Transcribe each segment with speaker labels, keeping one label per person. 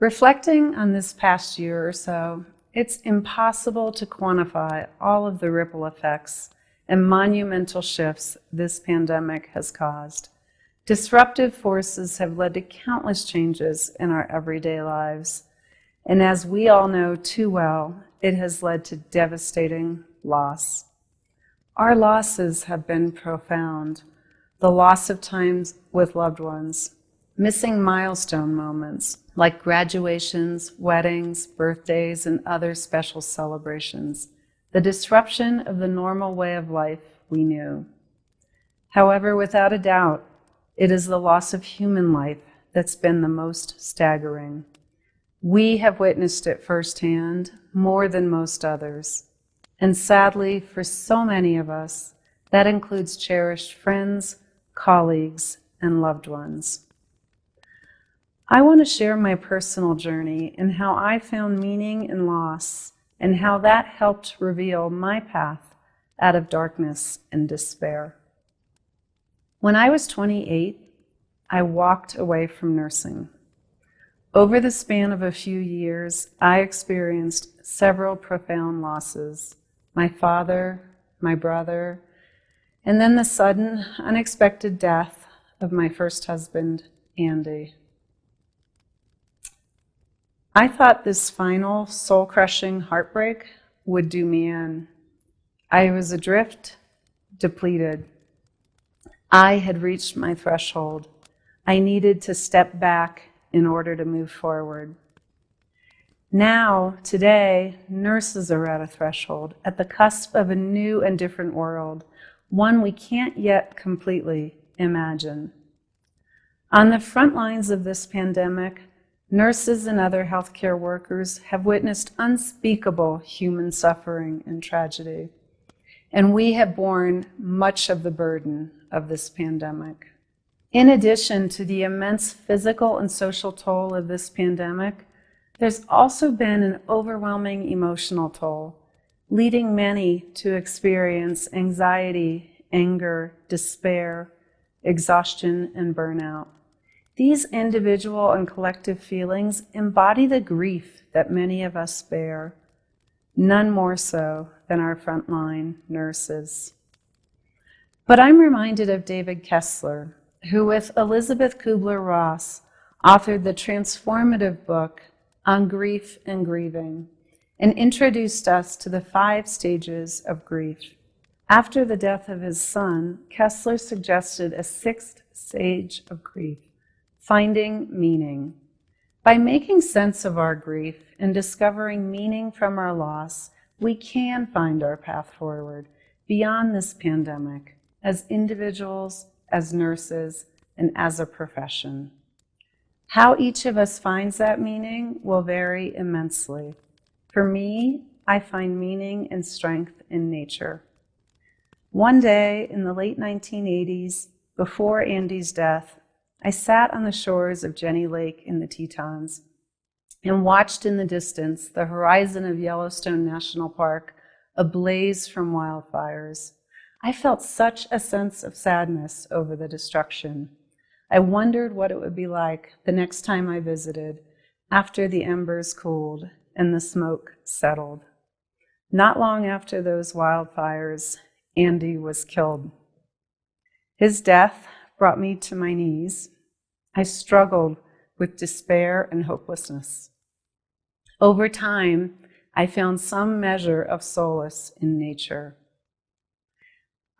Speaker 1: Reflecting on this past year or so, it's impossible to quantify all of the ripple effects and monumental shifts this pandemic has caused. Disruptive forces have led to countless changes in our everyday lives, and as we all know too well, it has led to devastating loss. Our losses have been profound. The loss of time with loved ones, missing milestone moments like graduations, weddings, birthdays, and other special celebrations, the disruption of the normal way of life we knew. However, without a doubt, it is the loss of human life that's been the most staggering. We have witnessed it firsthand more than most others. And sadly, for so many of us, that includes cherished friends, colleagues, and loved ones. I want to share my personal journey and how I found meaning in loss and how that helped reveal my path out of darkness and despair. When I was 28, I walked away from nursing. Over the span of a few years, I experienced several profound losses. My father, my brother, and then the sudden, unexpected death of my first husband, Andy. I thought this final, soul-crushing heartbreak would do me in. I was adrift, depleted. I had reached my threshold. I needed to step back in order to move forward. Now, today, nurses are at a threshold, at the cusp of a new and different world, one we can't yet completely imagine. On the front lines of this pandemic, nurses and other healthcare workers have witnessed unspeakable human suffering and tragedy, and we have borne much of the burden of this pandemic. In addition to the immense physical and social toll of this pandemic, there's also been an overwhelming emotional toll, leading many to experience anxiety, anger, despair, exhaustion, and burnout. These individual and collective feelings embody the grief that many of us bear, none more so than our frontline nurses. But I'm reminded of David Kessler, who with Elizabeth Kubler-Ross authored the transformative book on grief and grieving, and introduced us to the 5 stages of grief. After the death of his son, Kessler suggested a 6th stage of grief, finding meaning. By making sense of our grief and discovering meaning from our loss, we can find our path forward beyond this pandemic as individuals, as nurses, and as a profession. How each of us finds that meaning will vary immensely. For me, I find meaning and strength in nature. One day in the late 1980s, before Andy's death, I sat on the shores of Jenny Lake in the Tetons and watched in the distance the horizon of Yellowstone National Park ablaze from wildfires. I felt such a sense of sadness over the destruction. I wondered what it would be like the next time I visited, after the embers cooled and the smoke settled. Not long after those wildfires, Andy was killed. His death brought me to my knees. I struggled with despair and hopelessness. Over time, I found some measure of solace in nature.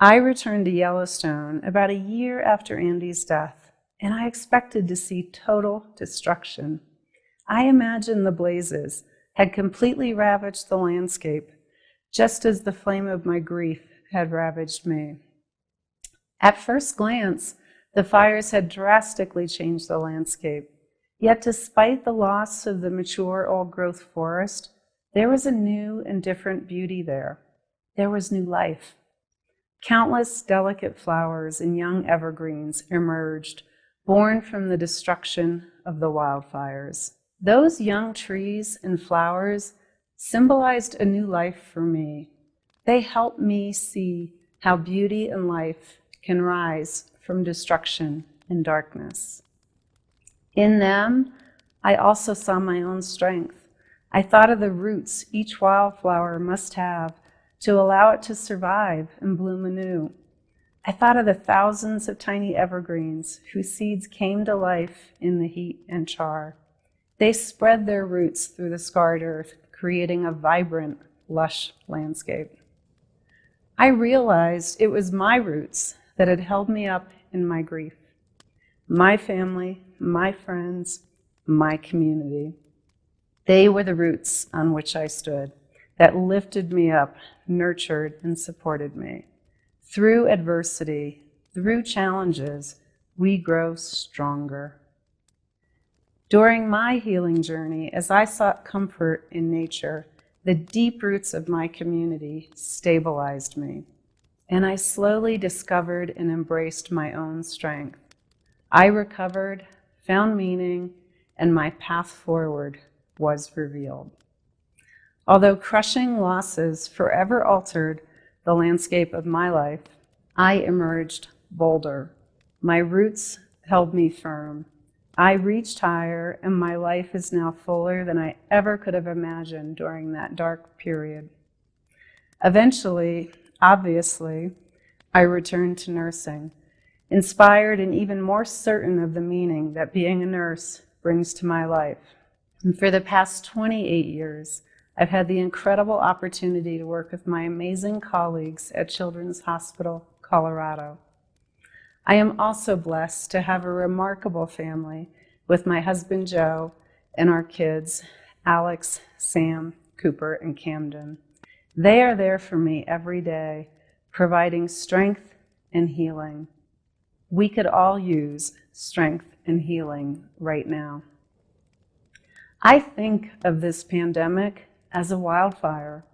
Speaker 1: I returned to Yellowstone about a year after Andy's death, and I expected to see total destruction. I imagined the blazes had completely ravaged the landscape, just as the flame of my grief had ravaged me. At first glance, the fires had drastically changed the landscape. Yet despite the loss of the mature old-growth forest, there was a new and different beauty there. There was new life. Countless delicate flowers and young evergreens emerged, born from the destruction of the wildfires. Those young trees and flowers symbolized a new life for me. They helped me see how beauty and life can rise from destruction and darkness. In them, I also saw my own strength. I thought of the roots each wildflower must have to allow it to survive and bloom anew. I thought of the thousands of tiny evergreens whose seeds came to life in the heat and char. They spread their roots through the scarred earth, creating a vibrant, lush landscape. I realized it was my roots that had held me up in my grief. My family, my friends, my community. They were the roots on which I stood that lifted me up, nurtured, and supported me. Through adversity, through challenges, we grow stronger. During my healing journey, as I sought comfort in nature, the deep roots of my community stabilized me, and I slowly discovered and embraced my own strength. I recovered, found meaning, and my path forward was revealed. Although crushing losses forever altered the landscape of my life, I emerged bolder. My roots held me firm. I reached higher, and my life is now fuller than I ever could have imagined during that dark period. Eventually, obviously, I returned to nursing, inspired and even more certain of the meaning that being a nurse brings to my life. And for the past 28 years, I've had the incredible opportunity to work with my amazing colleagues at Children's Hospital, Colorado. I am also blessed to have a remarkable family with my husband, Joe, and our kids, Alex, Sam, Cooper, and Camden. They are there for me every day, providing strength and healing. We could all use strength and healing right now. I think of this pandemic as a wildfire.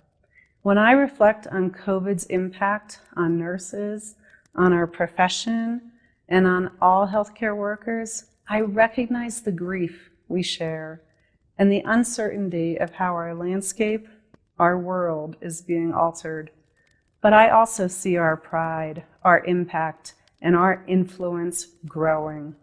Speaker 1: When I reflect on COVID's impact on nurses, on our profession, and on all healthcare workers, I recognize the grief we share and the uncertainty of how our landscape, our world, is being altered. But I also see our pride, our impact, and our influence growing.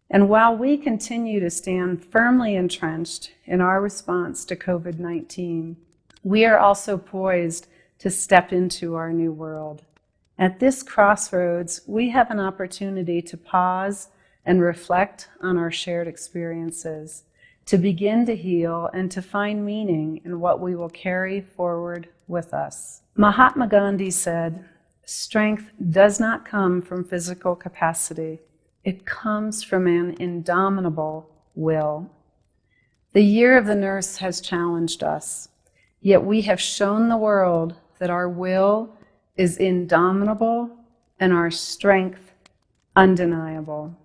Speaker 1: And while we continue to stand firmly entrenched in our response to COVID-19, we are also poised to step into our new world. At this crossroads, we have an opportunity to pause and reflect on our shared experiences, to begin to heal and to find meaning in what we will carry forward with us. Mahatma Gandhi said, "Strength does not come from physical capacity. It comes from an indomitable will." The year of the nurse has challenged us, yet we have shown the world that our will is indomitable and our strength undeniable.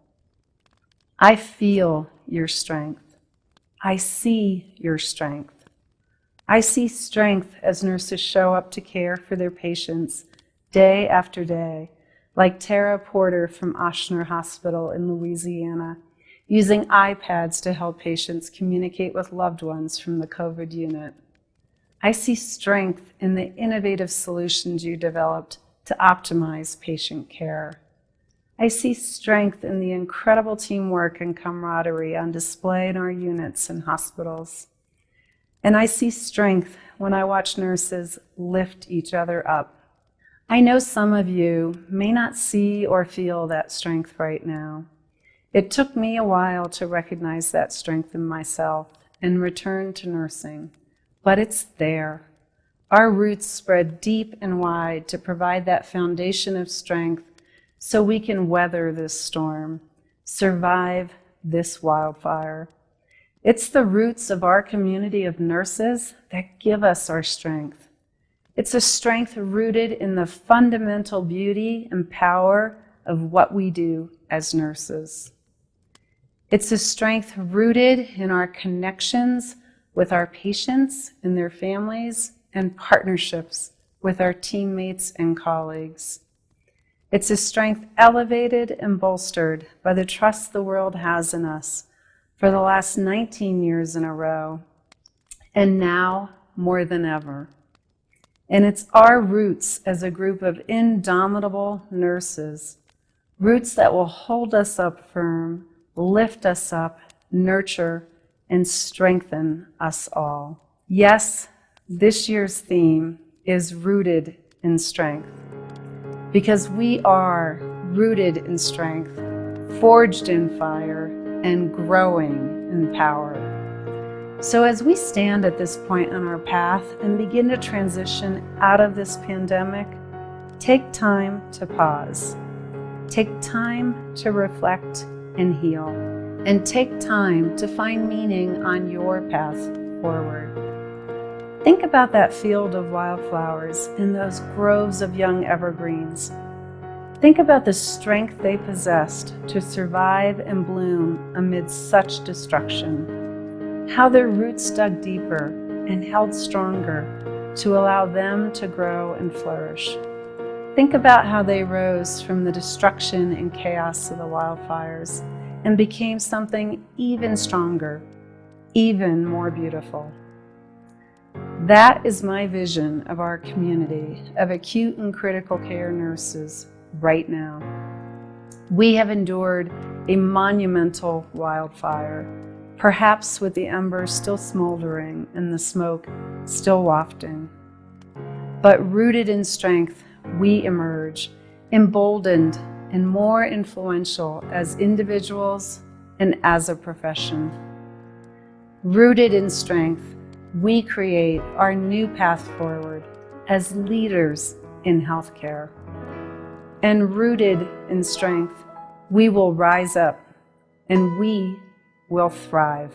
Speaker 1: I feel your strength. I see your strength. I see strength as nurses show up to care for their patients day after day, like Tara Porter from Ochsner Hospital in Louisiana, using iPads to help patients communicate with loved ones from the COVID unit. I see strength in the innovative solutions you developed to optimize patient care. I see strength in the incredible teamwork and camaraderie on display in our units and hospitals. And I see strength when I watch nurses lift each other up. I know some of you may not see or feel that strength right now. It took me a while to recognize that strength in myself and return to nursing, but it's there. Our roots spread deep and wide to provide that foundation of strength so we can weather this storm, survive this wildfire. It's the roots of our community of nurses that give us our strength. It's a strength rooted in the fundamental beauty and power of what we do as nurses. It's a strength rooted in our connections with our patients and their families and partnerships with our teammates and colleagues. It's a strength elevated and bolstered by the trust the world has in us for the last 19 years in a row, and now more than ever. And it's our roots as a group of indomitable nurses, roots that will hold us up firm, lift us up, nurture, and strengthen us all. Yes, this year's theme is rooted in strength, because we are rooted in strength, forged in fire, and growing in power. So as we stand at this point on our path and begin to transition out of this pandemic, take time to pause. Take time to reflect and heal. And take time to find meaning on your path forward. Think about that field of wildflowers and those groves of young evergreens. Think about the strength they possessed to survive and bloom amid such destruction. How their roots dug deeper and held stronger to allow them to grow and flourish. Think about how they rose from the destruction and chaos of the wildfires and became something even stronger, even more beautiful. That is my vision of our community of acute and critical care nurses right now. We have endured a monumental wildfire, perhaps with the embers still smoldering and the smoke still wafting. But rooted in strength, we emerge, emboldened and more influential as individuals and as a profession. Rooted in strength, we create our new path forward as leaders in healthcare. And rooted in strength, we will rise up and we will thrive.